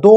2